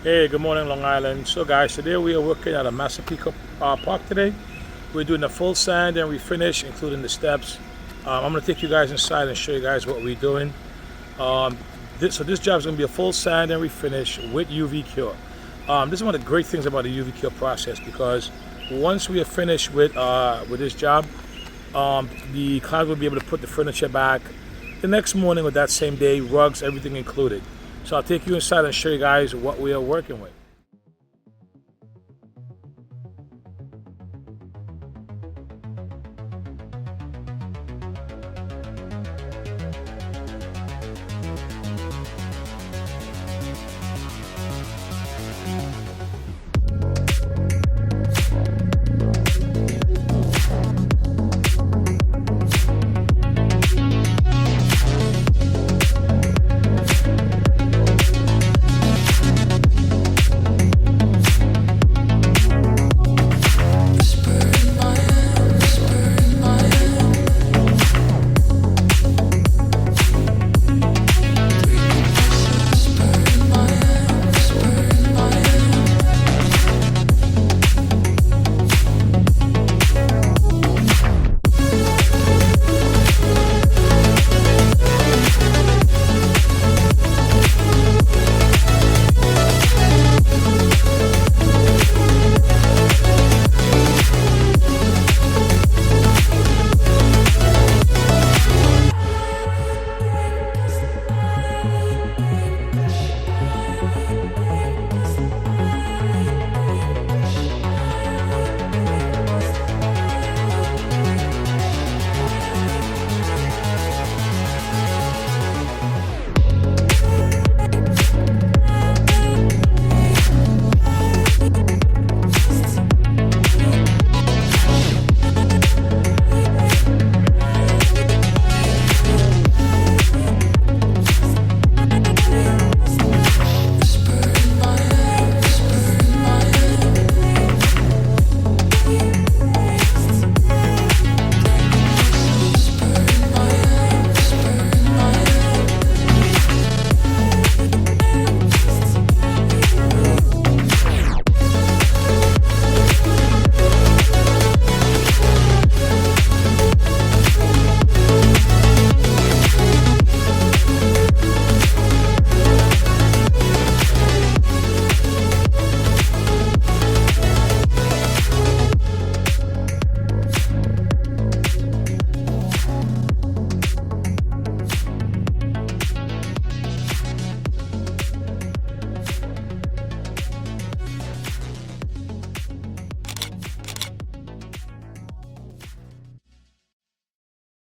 Hey, good morning, Long Island. So, guys, today we are working at a Massapequa park today. We're doing a full sand and refinish, including the steps. I'm going to take you guys inside and show you guys what we're doing. This job is going to be a full sand and refinish with UV cure. This is one of the great things about the UV cure process, because once we are finished with this job, the client will be able to put the furniture back the next morning or that same day, rugs, everything included. So I'll take you inside and show you guys what we are working with.